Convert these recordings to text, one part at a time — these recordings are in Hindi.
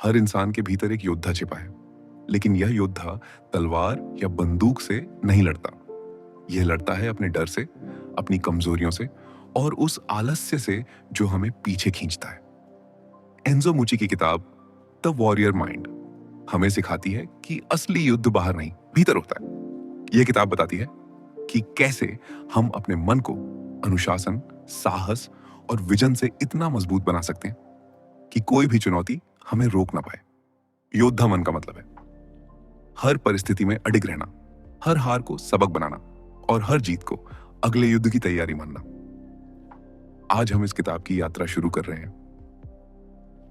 हर इंसान के भीतर एक योद्धा छिपा है, लेकिन यह योद्धा तलवार या बंदूक से नहीं लड़ता। यह लड़ता है अपने डर से, अपनी कमजोरियों से और उस आलस्य से जो हमें पीछे खींचता है। एंजो मूची की किताब द वॉरियर माइंड हमें सिखाती है कि असली युद्ध बाहर नहीं, भीतर होता है। यह किताब बताती है कि कैसे हम अपने मन को अनुशासन, साहस और विजन से इतना मजबूत बना सकते हैं कि कोई भी चुनौती हमें रोक ना पाए। योद्धा मन का मतलब है हर परिस्थिति में अडिग रहना, हर हार को सबक बनाना और हर जीत को अगले युद्ध की तैयारी मानना। आज हम इस किताब की यात्रा शुरू कर रहे हैं,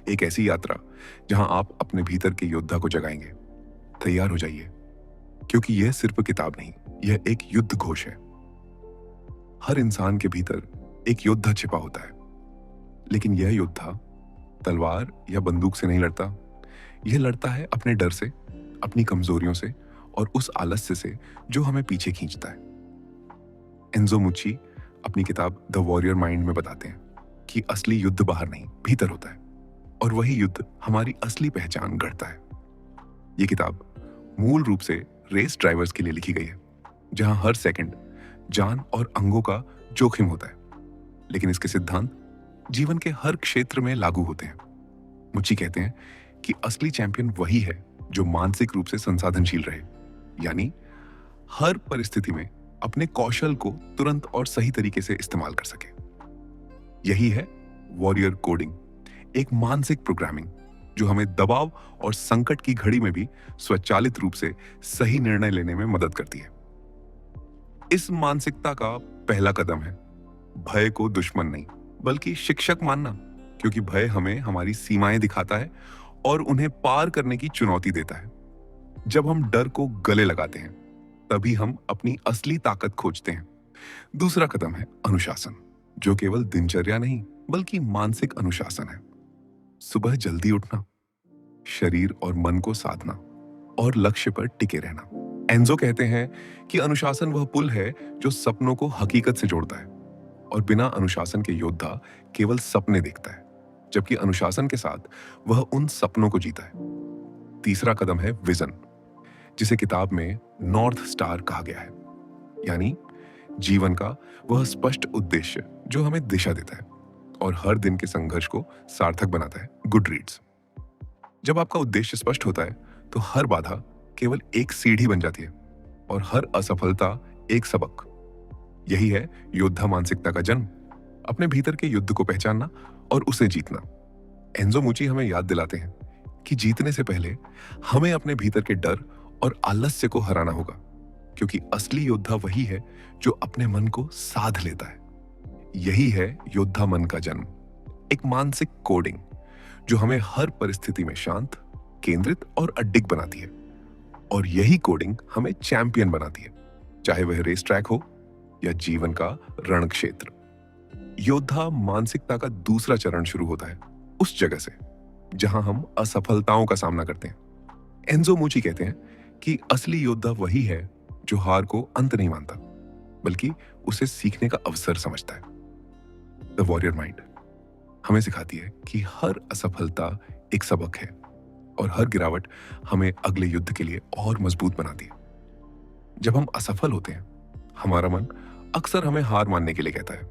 एक ऐसी यात्रा जहां आप अपने भीतर के योद्धा को जगाएंगे। तैयार हो जाइए, क्योंकि यह सिर्फ किताब नहीं, यह एक युद्ध घोष है। हर इंसान के भीतर एक योद्धा छिपा होता है, लेकिन यह योद्धा तलवार या बंदूक से नहीं लड़ता। यह लड़ता है अपने डर से, अपनी कमजोरियों से और उस आलस्य से जो हमें पीछे खींचता है। एंजो मुची अपनी किताब द वॉरियर माइंड में बताते हैं कि असली युद्ध बाहर नहीं, भीतर होता है, और वही युद्ध हमारी असली पहचान गढ़ता है। यह किताब मूल रूप से रेस ड्राइवर्स के लिए लिखी गई है, जहां हर सेकंड जान और अंगों का जोखिम होता है, लेकिन इसके सिद्धांत जीवन के हर क्षेत्र में लागू होते हैं। मुची कहते हैं कि असली चैंपियन वही है जो मानसिक रूप से संसाधनशील रहे, यानी हर परिस्थिति में अपने कौशल को तुरंत और सही तरीके से इस्तेमाल कर सके। यही है वॉरियर कोडिंग, एक मानसिक प्रोग्रामिंग जो हमें दबाव और संकट की घड़ी में भी स्वचालित रूप से सही निर्णय लेने में मदद करती है। इस मानसिकता का पहला कदम है भय को दुश्मन नहीं, बल्कि शिक्षक मानना, क्योंकि भय हमें हमारी सीमाएं दिखाता है और उन्हें पार करने की चुनौती देता है। जब हम डर को गले लगाते हैं, तभी हम अपनी असली ताकत खोजते हैं। दूसरा कदम है अनुशासन, जो केवल दिनचर्या नहीं बल्कि मानसिक अनुशासन है। सुबह जल्दी उठना, शरीर और मन को साधना और लक्ष्य पर टिके रहना। एंजो कहते हैं कि अनुशासन वह पुल है जो सपनों को हकीकत से जोड़ता है, और बिना अनुशासन के योद्धा केवल सपने देखता है, जबकि अनुशासन के साथ वह उन सपनों को जीता है। तीसरा कदम है विजन, जिसे किताब में नॉर्थ स्टार कहा गया है, यानी जीवन का वह स्पष्ट उद्देश्य जो हमें दिशा देता है और हर दिन के संघर्ष को सार्थक बनाता है। Good reads. जब आपका उद्देश्य स्पष्ट होता है, तो हर बाधा केवल एक सीढ़ी बन जाती है और हर असफलता एक सबक। यही है योद्धा मानसिकता का जन्म, अपने भीतर के युद्ध को पहचानना और उसे जीतना। एंजो मूची हमें याद दिलाते हैं कि जीतने से पहले हमें अपने भीतर के डर और आलस्य को हराना होगा, क्योंकि असली योद्धा वही है जो अपने मन को साध लेता है। यही है योद्धा मन का जन्म, एक मानसिक कोडिंग जो हमें हर परिस्थिति में शांत, केंद्रित और अडिग बनाती है, और यही कोडिंग हमें चैंपियन बनाती है, चाहे वह रेस ट्रैक हो या जीवन का रण क्षेत्र। योद्धा मानसिकता का दूसरा चरण शुरू होता है उस जगह से जहां हम असफलताओं का सामना करते हैं। एंजो मूची कहते हैं कि असली योद्धा वही है जो हार को अंत नहीं मानता, बल्कि उसे सीखने का अवसर समझता है। द वॉरियर माइंड हमें सिखाती है कि हर असफलता एक सबक है और हर गिरावट हमें अगले युद्ध के लिए और मजबूत बनाती है। जब हम असफल होते हैं, हमारा मन अक्सर हमें हार मानने के लिए कहता है,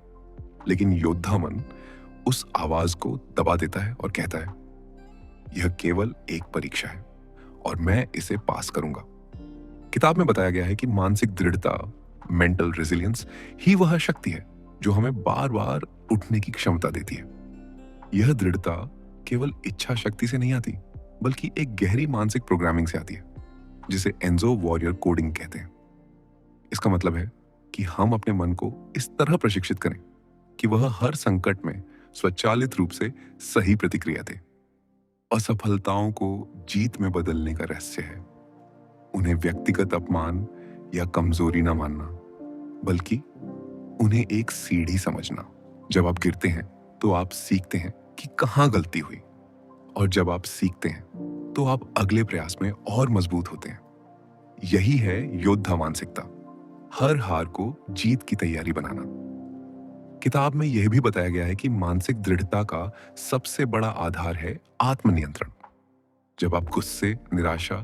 लेकिन योद्धा मन उस आवाज को दबा देता है और कहता है, यह केवल एक परीक्षा है और मैं इसे पास करूंगा। किताब में बताया गया है कि मानसिक दृढ़ता, मेंटल रेजिलियंस ही वह शक्ति है जो हमें बार बार उठने की क्षमता देती है। यह दृढ़ता केवल इच्छा शक्ति से नहीं आती, बल्कि एक गहरी मानसिक प्रोग्रामिंग से आती है, जिसे एंजो वॉरियर कोडिंग कहते हैं। इसका मतलब है कि हम अपने मन को इस तरह प्रशिक्षित करें कि वह हर संकट में स्वचालित रूप से सही प्रतिक्रिया दे। असफलताओं को जीत में बदलने का रहस्य है उन्हें व्यक्तिगत अपमान या कमजोरी ना मानना, बल्कि उन्हें एक सीढ़ी समझना। जब आप गिरते हैं तो आप सीखते हैं कि कहां गलती हुई, और जब आप सीखते हैं तो आप अगले प्रयास में और मजबूत होते हैं। यही है योद्धा मानसिकता, हर हार को जीत की तैयारी बनाना। किताब में यह भी बताया गया है कि मानसिक दृढ़ता का सबसे बड़ा आधार है आत्मनियंत्रण। जब आप गुस्से, निराशा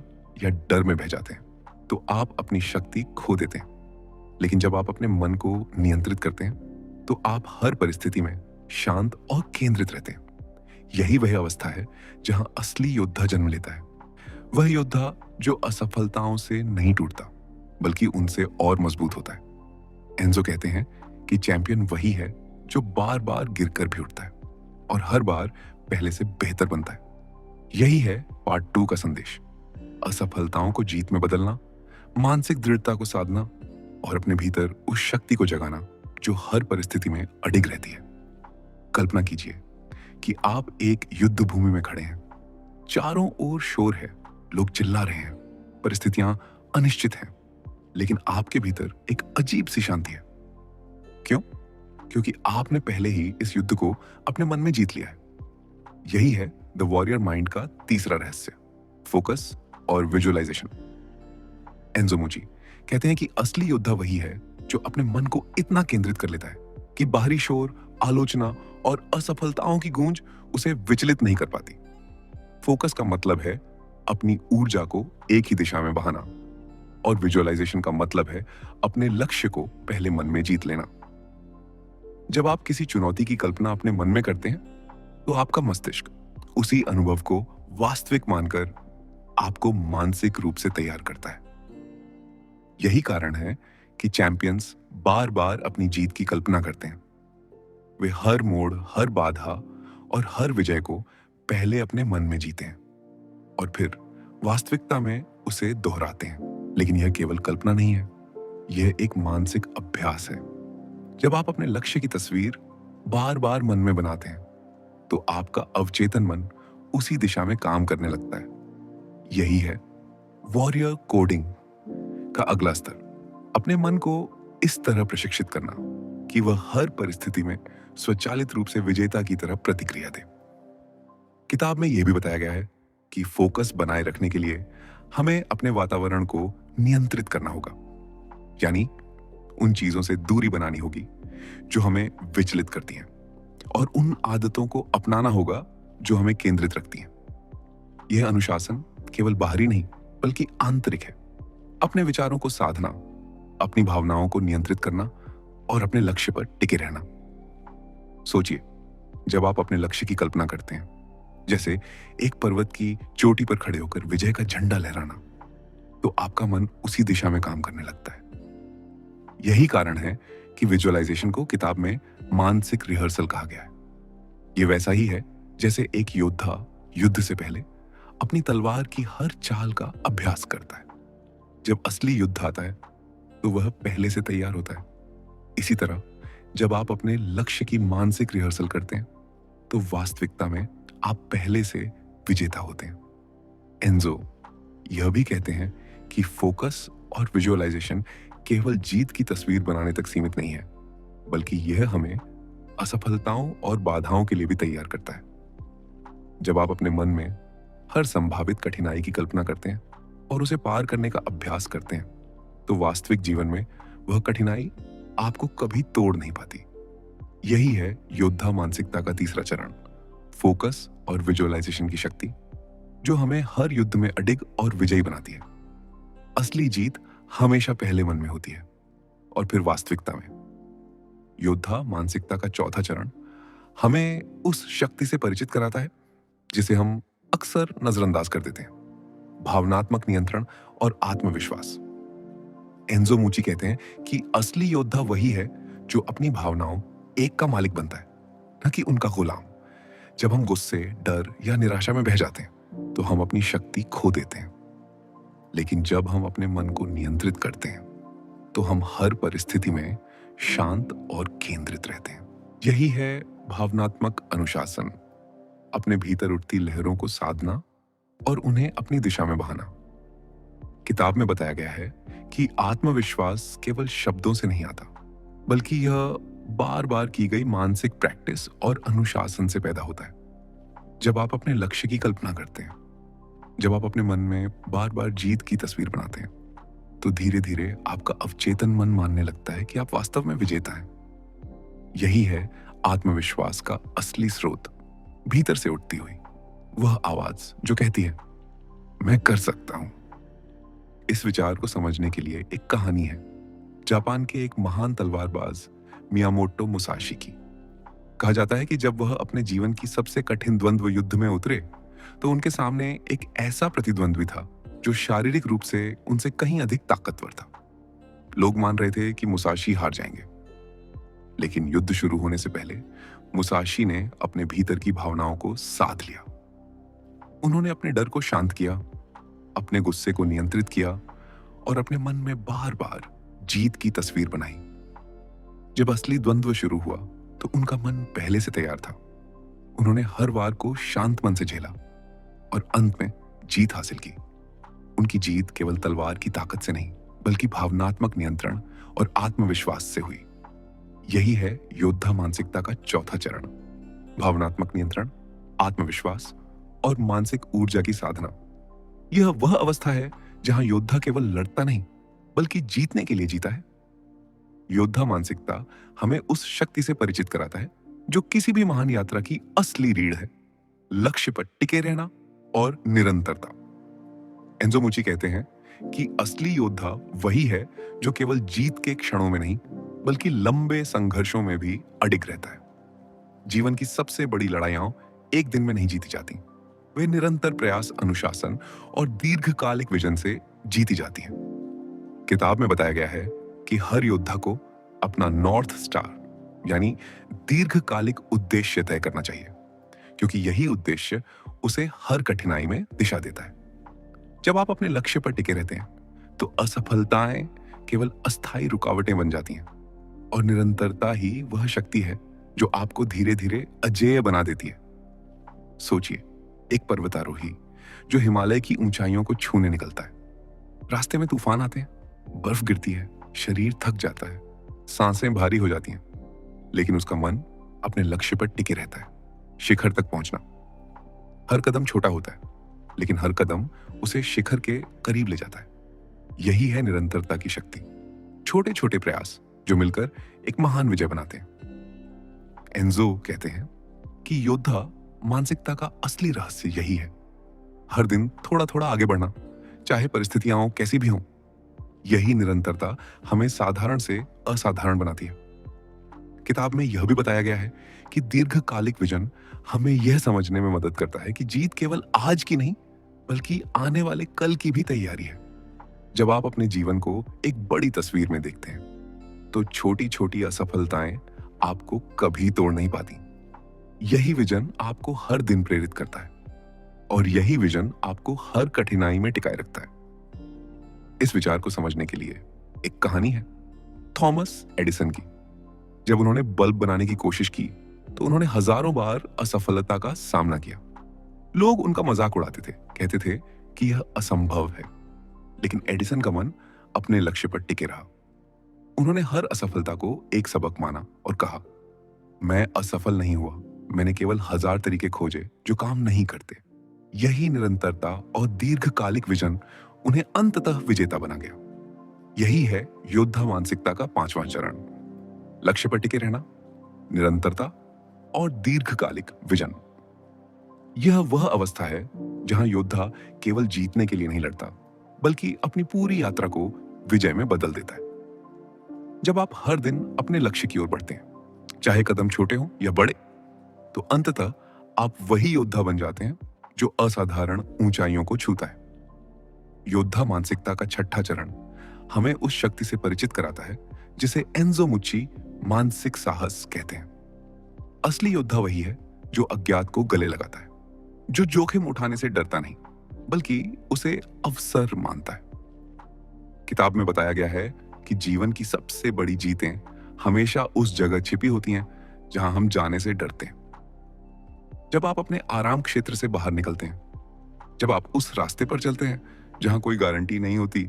या डर में बह जाते हैं तो आप अपनी शक्ति खो देते हैं। लेकिन जब आप अपने मन को नियंत्रित करते हैं तो आप हर परिस्थिति में शांत और केंद्रित रहते हैं। यही वह अवस्था है जहां असली योद्धा जन्म लेता है। वह योद्धा जो असफलताओं से नहीं टूटता बल्कि उनसे और मजबूत होता है। एंजो कहते हैं कि चैंपियन वही है जो बार बार गिरकर भी उठता है और हर बार पहले से बेहतर बनता है। यही है पार्ट 2 का संदेश। असफलताओं को जीत में बदलना, मानसिक दृढ़ता को साधना और अपने भीतर उस शक्ति को जगाना जो हर परिस्थिति में अडिग रहती है। कल्पना कीजिए कि आप एक युद्ध भूमि में खड़े हैं। चारों ओर शोर है, लोग चिल्ला रहे हैं, परिस्थितियां अनिश्चित हैं, लेकिन आपके भीतर एक अजीब सी शांति है। क्यों? क्योंकि आपने पहले ही इस युद्ध को अपने मन में जीत लिया है। यही है द वॉरियर माइंड का तीसरा रहस्य, फोकस और विजुअलाइजेशन। एंजो मूची कहते हैं कि असली योद्धा वही है जो अपने मन को इतना केंद्रित कर लेता है कि बाहरी शोर, आलोचना और असफलताओं की गूंज उसे विचलित नहीं कर पाती। फोकस का मतलब है अपनी ऊर्जा को एक ही दिशा में बहाना और विजुअलाइजेशन का मतलब है अपने लक्ष्य को पहले मन में जीत लेना। जब आप किसी चुनौती की कल्पना अपने मन में करते हैं तो आपका मस्तिष्क उसी अनुभव को वास्तविक मानकर आपको मानसिक रूप से तैयार करता है। यही कारण है कि चैंपियंस बार बार अपनी जीत की कल्पना करते हैं। वे हर मोड़, हर बाधा और हर विजय को पहले अपने मन में जीते हैं और फिर वास्तविकता में उसे दोहराते हैं। लेकिन यह केवल कल्पना नहीं है, यह एक मानसिक अभ्यास है। जब आप अपने लक्ष्य की तस्वीर बार बार मन में बनाते हैं तो आपका अवचेतन मन उसी दिशा में काम करने लगता है। यही है वॉरियर कोडिंग का अगला स्तर, अपने मन को इस तरह प्रशिक्षित करना कि वह हर परिस्थिति में स्वचालित रूप से विजेता की तरह प्रतिक्रिया दे। किताब में यह भी बताया गया है कि फोकस बनाए रखने के लिए हमें अपने वातावरण को नियंत्रित करना होगा, यानी उन चीजों से दूरी बनानी होगी जो हमें विचलित करती हैं और उन आदतों को अपनाना होगा जो हमें केंद्रित रखती हैं। यह अनुशासन केवल बाहरी नहीं बल्कि आंतरिक है। अपने विचारों को साधना, अपनी भावनाओं को नियंत्रित करना और अपने लक्ष्य पर टिके रहना। सोचिए, जब आप अपने लक्ष्य की कल्पना करते हैं, जैसे एक पर्वत की चोटी पर खड़े होकर विजय का झंडा लहराना, तो आपका मन उसी दिशा में काम करने लगता है। यही कारण है कि विजुअलाइजेशन को किताब में मानसिक रिहर्सल कहा गया है। यह वैसा ही है जैसे एक योद्धा युद्ध से पहले अपनी तलवार की हर चाल का अभ्यास करता है। जब असली युद्ध आता है तो वह पहले से तैयार होता है। इसी तरह जब आप अपने लक्ष्य की मानसिक रिहर्सल करते हैं तो वास्तविकता में आप पहले से विजेता होते हैं। एंजो यह भी कहते हैं कि फोकस और विजुअलाइजेशन केवल जीत की तस्वीर बनाने तक सीमित नहीं है, बल्कि यह हमें असफलताओं और बाधाओं के लिए भी तैयार करता है। जब आप अपने मन में हर संभावित कठिनाई की कल्पना करते हैं और उसे पार करने का अभ्यास करते हैं तो वास्तविक जीवन में वह कठिनाई आपको कभी तोड़ नहीं पाती। यही है योद्धा मानसिकता का तीसरा चरण, फोकस और विजुअलाइजेशन की शक्ति, जो हमें हर युद्ध में अडिग और विजयी बनाती है। असली जीत हमेशा पहले मन में होती है और फिर वास्तविकता में। योद्धा मानसिकता का चौथा चरण हमें उस शक्ति से परिचित कराता है जिसे हम अक्सर नजरअंदाज कर देते हैं, भावनात्मक नियंत्रण और आत्मविश्वास। एंजो मूची कहते हैं कि असली योद्धा वही है जो अपनी भावनाओं एक का मालिक बनता है, न कि उनका गुलाम। जब हम गुस्से, डर या निराशा में बह जाते हैं तो हम अपनी शक्ति खो देते हैं। लेकिन जब हम अपने मन को नियंत्रित करते हैं तो हम हर परिस्थिति में शांत और केंद्रित रहते हैं। यही है भावनात्मक अनुशासन, अपने भीतर उठती लहरों को साधना और उन्हें अपनी दिशा में बहाना। किताब में बताया गया है कि आत्मविश्वास केवल शब्दों से नहीं आता, बल्कि यह बार बार की गई मानसिक प्रैक्टिस और अनुशासन से पैदा होता है। जब आप अपने लक्ष्य की कल्पना करते हैं, जब आप अपने मन में बार बार जीत की तस्वीर बनाते हैं, तो धीरे धीरे आपका अवचेतन मन मानने लगता है कि आप वास्तव में विजेता हैं। यही है आत्मविश्वास का असली स्रोत, भीतर से उठती हुई वह आवाज जो कहती है, मैं कर सकता हूं। इस विचार को समझने के लिए एक कहानी है जापान के एक महान तलवारबाज मियामोटो मुसाशी की। कहा जाता है कि जब वह अपने जीवन की सबसे कठिन द्वंद्व युद्ध में उतरे तो उनके सामने एक ऐसा प्रतिद्वंद्वी था जो शारीरिक रूप से उनसे कहीं अधिक ताकतवर था। लोग मान रहे थे कि मुसाशी हार जाएंगे, लेकिन युद्ध शुरू होने से पहले मुसाशी ने अपने भीतर की भावनाओं को साध लिया। उन्होंने अपने डर को शांत किया, अपने गुस्से को नियंत्रित किया और अपने मन में बार बार जीत की तस्वीर बनाई। जब असली द्वंद्व शुरू हुआ तो उनका मन पहले से तैयार था। उन्होंने हर वार को शांत मन से झेला और अंत में जीत हासिल की। उनकी जीत केवल तलवार की ताकत से नहीं, बल्कि भावनात्मक नियंत्रण और आत्मविश्वास से हुई। यही है योद्धा मानसिकता का चौथा चरण, भावनात्मक नियंत्रण, आत्मविश्वास और मानसिक ऊर्जा की साधना। यह वह अवस्था है जहां योद्धा केवल लड़ता नहीं, बल्कि जीतने के लिए जीता है। योद्धा मानसिकता हमें उस शक्ति से परिचित कराता है जो किसी भी महान यात्रा की असली रीढ़ है, लक्ष्य पर टिके रहना और निरंतरता। एंजो मुची कहते हैं कि असली योद्धा वही है जो केवल जीत के क्षणों में नहीं, बल्कि लंबे संघर्षों में भी अडिग रहता है। जीवन की सबसे बड़ी लड़ाइयां एक दिन में नहीं जीती जाती, वे निरंतर प्रयास, अनुशासन और दीर्घकालिक विजन से जीती जाती हैं। किताब में बताया गया है कि हर योद्धा को अपना नॉर्थ स्टार यानी दीर्घकालिक उद्देश्य तय करना चाहिए, क्योंकि यही उद्देश्य उसे हर कठिनाई में दिशा देता है। जब आप अपने लक्ष्य पर टिके रहते हैं तो असफलताएं केवल अस्थायी रुकावटें बन जाती हैं और निरंतरता ही वह शक्ति है जो आपको धीरे धीरे अजेय बना देती है। सोचिए, एक पर्वतारोही जो हिमालय की ऊंचाइयों को छूने निकलता है। रास्ते में तूफान आते हैं, बर्फ गिरती है, शरीर थक जाता है, सांसें भारी हो जाती हैं, लेकिन उसका मन अपने लक्ष्य पर टिके रहता है, शिखर तक पहुंचना। हर कदम छोटा होता है, लेकिन हर कदम उसे शिखर के करीब ले जाता है। यही है निरंतरता की शक्ति, छोटे छोटे प्रयास जो मिलकर एक महान विजय बनाते हैं। एंजो कहते हैं कि योद्धा मानसिकता का असली रहस्य यही है, हर दिन थोड़ा थोड़ा आगे बढ़ना, चाहे परिस्थितियां कैसी भी हों। यही निरंतरता हमें साधारण से असाधारण बनाती है। किताब में यह भी बताया गया है कि दीर्घकालिक विजन हमें यह समझने में मदद करता है कि जीत केवल आज की नहीं, बल्कि आने वाले कल की भी तैयारी है। जब आप अपने जीवन को एक बड़ी तस्वीर में देखते हैं तो छोटी छोटी असफलताएं आपको कभी तोड़ नहीं पाती। यही विजन आपको हर दिन प्रेरित करता है और यही विजन आपको हर कठिनाई में टिकाए रखता है। इस विचार को समझने के लिए एक कहानी है थॉमस एडिसन की। जब उन्होंने बल्ब बनाने की कोशिश की तो उन्होंने हजारों बार असफलता का सामना किया। लोग उनका मजाक उड़ाते थे, कहते थे कि यह असंभव है, लेकिन एडिसन का मन अपने लक्ष्य पर टिके रहा। उन्होंने हर असफलता को एक सबक माना और कहा, मैं असफल नहीं हुआ, मैंने केवल 1000 तरीके खोजे जो काम नहीं करते। यही निरंतरता और दीर्घकालिक विजन उन्हें अंततः विजेता बना गया। यही है योद्धा मानसिकता का 5वां चरण, लक्ष्य पर टिके रहना, निरंतरता और दीर्घकालिक विजन। यह वह अवस्था है जहां योद्धा केवल जीतने के लिए नहीं लड़ता, बल्कि अपनी पूरी यात्रा को विजय में बदल देता है। जब आप हर दिन अपने लक्ष्य की ओर बढ़ते हैं, चाहे कदम छोटे हों या बड़े, तो अंततः आप वही योद्धा बन जाते हैं जो असाधारण ऊंचाइयों को छूता है। योद्धा मानसिकता का 6वां चरण हमें उस शक्ति से परिचित कराता है जिसे एंजो मुच्ची मानसिक साहस कहते हैं। असली योद्धा वही है जो अज्ञात को गले लगाता है, जो जोखिम उठाने से डरता नहीं, बल्कि उसे अवसर मानता है। किताब में बताया गया है कि जीवन की सबसे बड़ी जीतें हमेशा उस जगह छिपी होती हैं जहां हम जाने से डरते हैं। जब आप अपने आराम क्षेत्र से बाहर निकलते हैं, जब आप उस रास्ते पर चलते हैं जहां कोई गारंटी नहीं होती,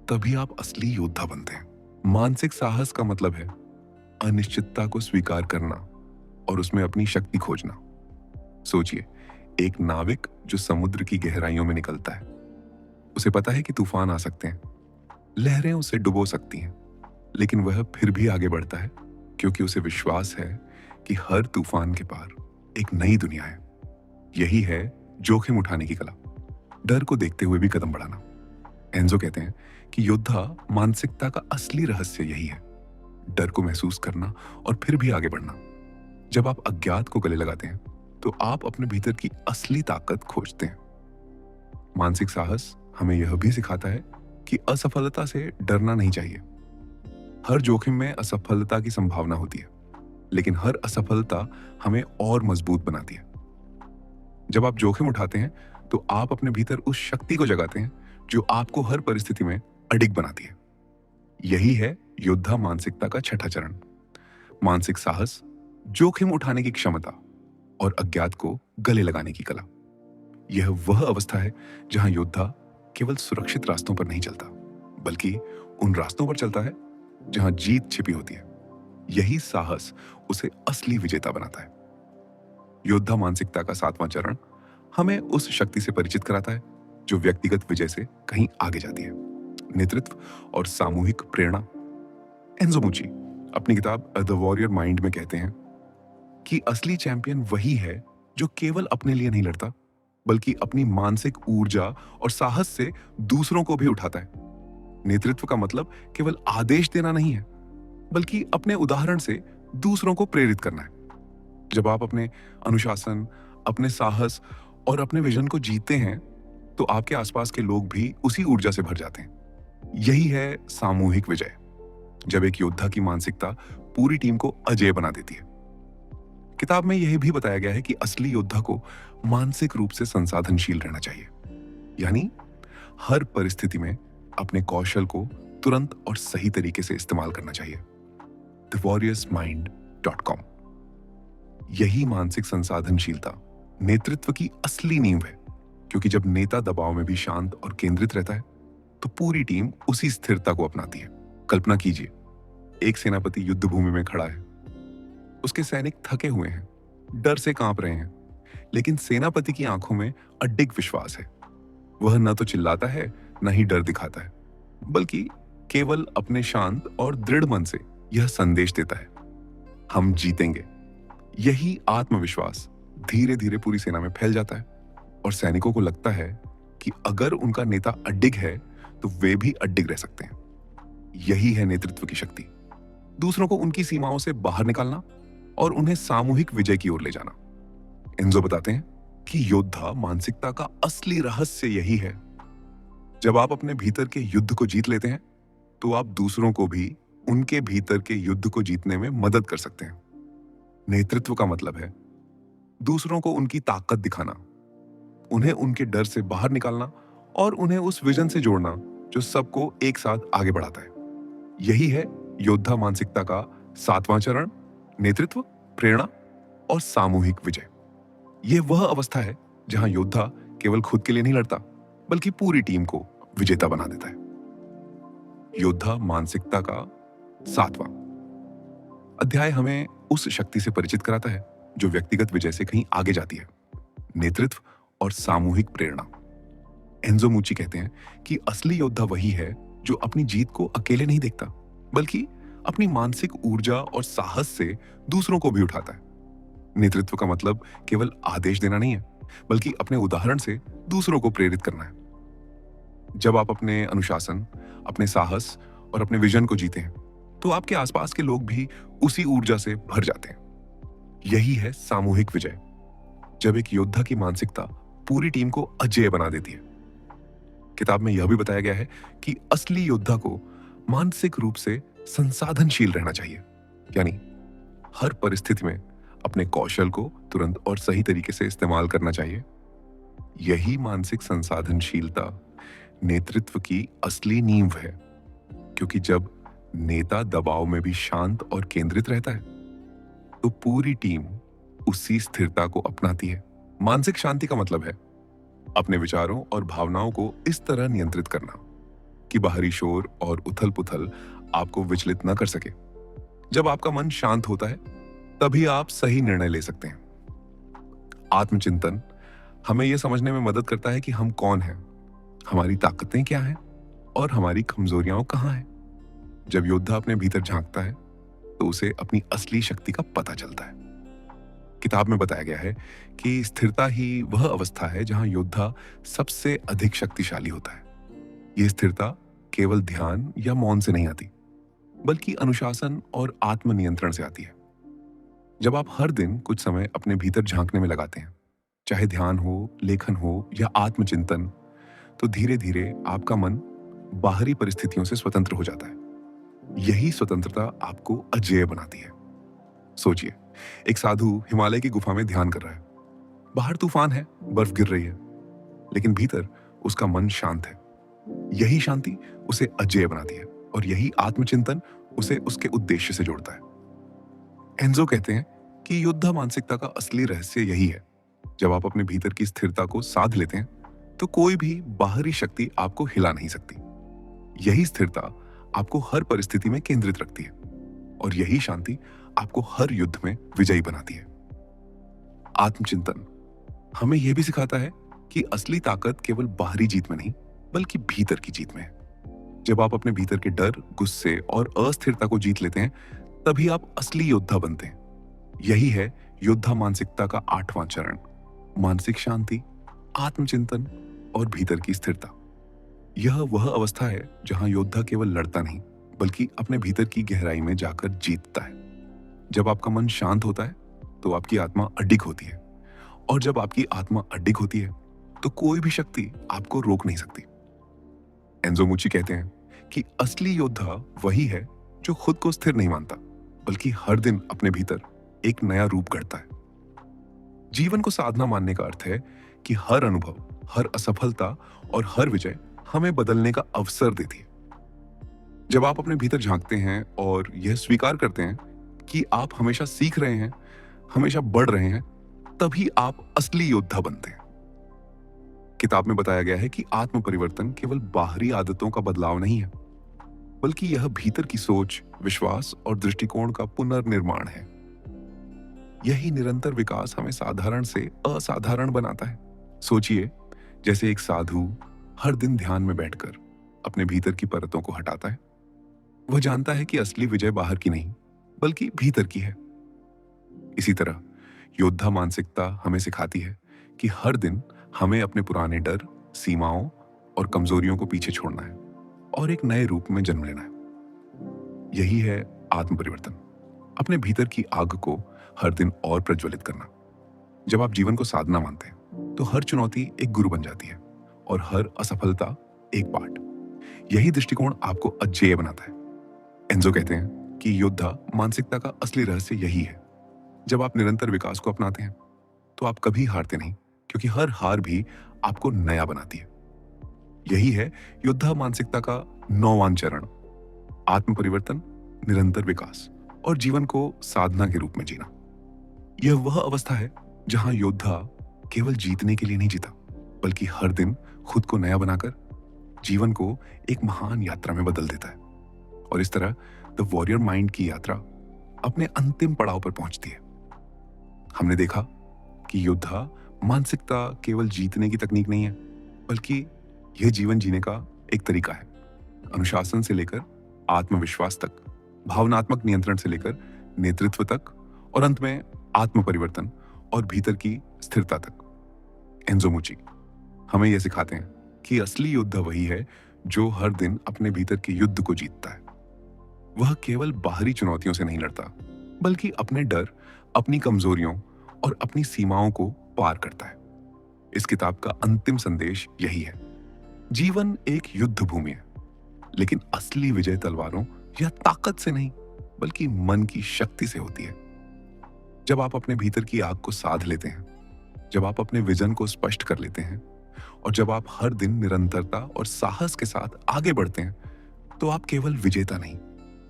तभी आप असली योद्धा बनते हैं। मानसिक साहस का मतलब है अनिश्चितता को स्वीकार करना और उसमें अपनी शक्ति खोजना। सोचिए, एक नाविक जो समुद्र की गहराइयों में निकलता है, उसे पता है कि तूफान आ सकते हैं, लहरें उसे डुबो सकती हैं, लेकिन वह फिर भी आगे बढ़ता है क्योंकि उसे विश्वास है कि हर तूफान के पार एक नई दुनिया है। यही है जोखिम उठाने की कला। डर को देखते हुए भी कदम बढ़ाना। एंजो कहते हैं कि योद्धा मानसिकता का असली रहस्य यही है, डर को महसूस करना और फिर भी आगे बढ़ना। जब आप अज्ञात को गले लगाते हैं तो आप अपने भीतर की असली ताकत खोजते हैं। मानसिक साहस हमें यह भी सिखाता है कि असफलता से डरना नहीं चाहिए। हर जोखिम में असफलता की संभावना होती है, लेकिन हर असफलता हमें और मजबूत बनाती है। जब आप जोखिम उठाते हैं तो आप अपने भीतर उस शक्ति को जगाते हैं जो आपको हर परिस्थिति में अडिग बनाती है। यही है योद्धा मानसिकता का छठा चरण, मानसिक साहस, जोखिम उठाने की क्षमता और अज्ञात को गले लगाने की कला। यह वह अवस्था है जहां योद्धा केवल सुरक्षित रास्तों पर नहीं चलता, बल्कि उन रास्तों पर चलता है जहां जीत छिपी होती है। यही साहस उसे असली विजेता बनाता है। योद्धा मानसिकता का सातवां चरण हमें उस शक्ति से परिचित कराता है जो व्यक्तिगत विजय से कहीं आगे जाती है, नेतृत्व और सामूहिक प्रेरणा। एंजो मूची अपनी किताब द वॉरियर माइंड में कहते हैं कि असली चैंपियन वही है जो केवल अपने लिए नहीं लड़ता, बल्कि अपनी मानसिक ऊर्जा और साहस से दूसरों को भी उठाता है। नेतृत्व का मतलब केवल आदेश देना नहीं है, बल्कि अपने उदाहरण से दूसरों को प्रेरित करना है। जब आप अपने अनुशासन, अपने साहस और अपने विजन को जीतते हैं तो आपके आसपास के लोग भी उसी ऊर्जा से भर जाते हैं। यही है सामूहिक विजय, जब एक योद्धा की मानसिकता पूरी टीम को अजेय बना देती है। किताब में यह भी बताया गया है कि असली योद्धा को मानसिक रूप से संसाधनशील रहना चाहिए, यानी हर परिस्थिति में अपने कौशल को तुरंत और सही तरीके से इस्तेमाल करना चाहिए। thewarriorsmind.com। यही मानसिक संसाधनशीलता नेतृत्व की असली नींव है, क्योंकि जब नेता दबाव में भी शांत और केंद्रित रहता है तो पूरी टीम उसी स्थिरता को अपनाती है। कल्पना कीजिए, एक सेनापति युद्ध भूमि में खड़ा है, उसके सैनिक थके हुए हैं, डर से कांप रहे हैं, लेकिन सेनापति की आंखों में अडिग विश्वास है। वह न तो चिल्लाता है, न ही डर दिखाता है, बल्कि केवल अपने शांत और दृढ़ मन से यह संदेश देता है, हम जीतेंगे। यही आत्मविश्वास धीरे धीरे पूरी सेना में फैल जाता है और सैनिकों को लगता है कि अगर उनका नेता अडिग है तो वे भी अडिग रह सकते हैं। यही है नेतृत्व की शक्ति, दूसरों को उनकी सीमाओं से बाहर निकालना और उन्हें सामूहिक विजय की ओर ले जाना। एंजो बताते हैं कि योद्धा मानसिकता का असली रहस्य यही है, जब आप अपने भीतर के युद्ध को जीत लेते हैं तो आप दूसरों को भी उनके भीतर के युद्ध को जीतने में मदद कर सकते हैं। नेतृत्व का मतलब है दूसरों को उनकी ताकत दिखाना, उन्हें उनके डर से बाहर निकालना और उन्हें उस विजन से जोड़ना जो सबको एक साथ आगे बढ़ाता है। यही है योद्धा मानसिकता का सातवां चरण, नेतृत्व, प्रेरणा और सामूहिक विजय। यह वह अवस्था है जहां योद्धा केवल खुद के लिए नहीं लड़ता, बल्कि पूरी टीम को विजेता बना देता है। योद्धा मानसिकता का सातवां अध्याय हमें उस शक्ति से परिचित कराता है जो व्यक्तिगत विजय से कहीं आगे जाती है, नेतृत्व और सामूहिक प्रेरणा। एंजो मूची कहते हैं कि असली योद्धा वही है जो अपनी जीत को अकेले नहीं देखता, बल्कि अपनी मानसिक ऊर्जा और साहस से दूसरों को भी उठाता है। नेतृत्व का मतलब केवल आदेश देना नहीं है, बल्कि अपने उदाहरण से दूसरों को प्रेरित करना है। जब आप अपने अनुशासन, अपने साहस और अपने विजन को जीते हैं तो आपके आसपास के लोग भी उसी ऊर्जा से भर जाते हैं। यही है सामूहिक विजय, जब एक योद्धा की मानसिकता पूरी टीम को अजेय बना देती है। किताब में यह भी बताया गया है कि असली योद्धा को मानसिक रूप से संसाधनशील रहना चाहिए, यानी हर परिस्थिति में अपने कौशल को तुरंत और सही तरीके से इस्तेमाल करना चाहिए। यही मानसिक संसाधनशीलता नेतृत्व की असली नींव है, क्योंकि जब नेता दबाव में भी शांत और केंद्रित रहता है तो पूरी टीम उसी स्थिरता को अपनाती है। मानसिक शांति का मतलब है अपने विचारों और भावनाओं को इस तरह नियंत्रित करना कि बाहरी शोर और उथल पुथल आपको विचलित न कर सके। जब आपका मन शांत होता है तभी आप सही निर्णय ले सकते हैं। आत्मचिंतन हमें यह समझने में मदद करता है कि हम कौन हैं, हमारी ताकतें क्या हैं और हमारी कमजोरियां कहां हैं। जब योद्धा अपने भीतर झांकता है तो उसे अपनी असली शक्ति का पता चलता है। किताब में बताया गया है कि स्थिरता ही वह अवस्था है जहां योद्धा सबसे अधिक शक्तिशाली होता है। ये स्थिरता केवल ध्यान या मौन से नहीं आती, बल्कि अनुशासन और आत्मनियंत्रण से आती है। जब आप हर दिन कुछ समय अपने भीतर झांकने में लगाते हैं, चाहे ध्यान हो, लेखन हो या आत्मचिंतन, तो धीरे धीरे आपका मन बाहरी परिस्थितियों से स्वतंत्र हो जाता है। यही स्वतंत्रता आपको अजेय बनाती है। सोचिए, एक साधु हिमालय की गुफा में ध्यान कर रहा है। बाहर तूफान है, बर्फ गिर रही है, लेकिन भीतर उसका मन शांत है। यही शांति उसे अजेय बनाती है और यही आत्मचिंतन उसे उसके उद्देश्य से जोड़ता है। एंजो कहते हैं कि योद्धा मानसिकता का असली रहस्य यही है। जब आप अपने भीतर की स्थिरता को साध लेते हैं, तो कोई भी बाहरी शक्ति आपको हिला नहीं सकती। यही स्थिरता आपको हर परिस्थिति में केंद्रित रखती है और यही शांति आपको हर युद्ध में विजयी बनाती है। आत्मचिंतन हमें यह भी सिखाता है कि असली ताकत केवल बाहरी जीत में नहीं, बल्कि भीतर की जीत में है। जब आप अपने भीतर के डर, गुस्से और अस्थिरता को जीत लेते हैं, तभी आप असली योद्धा बनते हैं। यही है योद्धा मानसिकता का 8वां चरण: मानसिक शांति, आत्मचिंतन और भीतर की स्थिरता। यह वह अवस्था है जहां योद्धा केवल लड़ता नहीं, बल्कि अपने भीतर की गहराई में जाकर जीतता है। जब आपका मन शांत होता है, तो आपकी आत्मा अडिग होती है, और जब आपकी आत्मा अडिग होती है, तो कोई भी शक्ति आपको रोक नहीं सकती। एंजो मुची कहते हैं कि असली योद्धा वही है जो खुद को स्थिर नहीं मानता, बल्कि हर दिन अपने भीतर एक नया रूप गढ़ता है। जीवन को साधना मानने का अर्थ है कि हर अनुभव, हर असफलता और हर विजय हमें बदलने का अवसर देती है। जब आप अपने भीतर झांकते हैं और यह स्वीकार करते हैं कि आप हमेशा सीख रहे हैं, हमेशा बढ़ रहे हैं, तभी आप असली योद्धा बनते हैं। किताब में बताया गया है कि आत्म परिवर्तन केवल बाहरी आदतों का बदलाव नहीं है, बल्कि यह भीतर की सोच, विश्वास और दृष्टिकोण का पुनर्निर्माण है। यही निरंतर विकास हमें साधारण से असाधारण बनाता है। सोचिए, जैसे एक साधु हर दिन ध्यान में बैठकर अपने भीतर की परतों को हटाता है। वह जानता है कि असली विजय बाहर की नहीं, बल्कि भीतर की है। इसी तरह योद्धा मानसिकता हमें सिखाती है कि हर दिन हमें अपने पुराने डर, सीमाओं और कमजोरियों को पीछे छोड़ना है और एक नए रूप में जन्म लेना है। यही है आत्म परिवर्तन, अपने भीतर की आग को हर दिन और प्रज्वलित करना। जब आप जीवन को साधना मानते हैं, तो हर चुनौती एक गुरु बन जाती है और हर असफलता एक पाठ। यही दृष्टिकोण आपको अजेय बनाता है। एंजो कहते हैं कि योद्धा मानसिकता का असली रहस्य यही है। जब आप निरंतर विकास को अपनाते हैं, तो आप कभी हारते नहीं, क्योंकि हर हार भी आपको नया बनाती है। यही है योद्धा मानसिकता का 9वां चरण: आत्म परिवर्तन, निरंतर विकास और जीवन को साधना के रूप में जीना। यह वह अवस्था है जहां योद्धा केवल जीतने के लिए नहीं जीता, बल्कि हर दिन खुद को नया बनाकर जीवन को एक महान यात्रा में बदल देता है। और इस तरह द वॉरियर माइंड की यात्रा अपने अंतिम पड़ाव पर पहुंचती है। हमने देखा कि योद्धा मानसिकता केवल जीतने की तकनीक नहीं है, बल्कि यह जीवन जीने का एक तरीका है। अनुशासन से लेकर आत्मविश्वास तक, भावनात्मक नियंत्रण से लेकर नेतृत्व तक, और अंत में आत्म परिवर्तन और भीतर की स्थिरता तक। एंजो मुची हमें यह सिखाते हैं कि असली योद्धा वही है जो हर दिन अपने भीतर के युद्ध को जीतता है। वह केवल बाहरी चुनौतियों से नहीं लड़ता, बल्कि अपने डर, अपनी कमजोरियों और अपनी सीमाओं को पार करता है। इस किताब का अंतिम संदेश यही है: जीवन एक युद्ध भूमि है, लेकिन असली विजय तलवारों या ताकत से नहीं, बल्कि मन की शक्ति से होती है। जब आप अपने भीतर की आग को साध लेते हैं, जब आप अपने विजन को स्पष्ट कर लेते हैं, और जब आप हर दिन निरंतरता और साहस के साथ आगे बढ़ते हैं, तो आप केवल विजेता नहीं,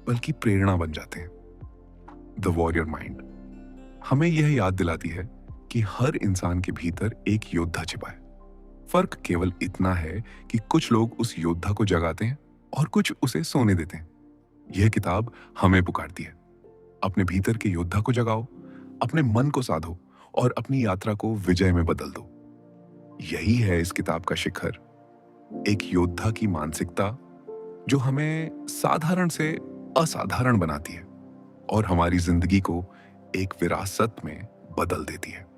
बल्कि प्रेरणा बन जाते हैं। द वॉरियर माइंड हमें यह याद दिलाती है कि हर इंसान के भीतर एक योद्धा छिपा है। फर्क केवल इतना है कि कुछ लोग उस योद्धा को जगाते हैं और कुछ उसे सोने देते हैं। यह किताब हमें पुकारती है: अपने भीतर के योद्धा को जगाओ, अपने मन को साधो और अपनी यात्रा को विजय में बदल दो। यही है इस किताब का शिखर, एक योद्धा की मानसिकता जो हमें साधारण से असाधारण बनाती है और हमारी जिंदगी को एक विरासत में बदल देती है।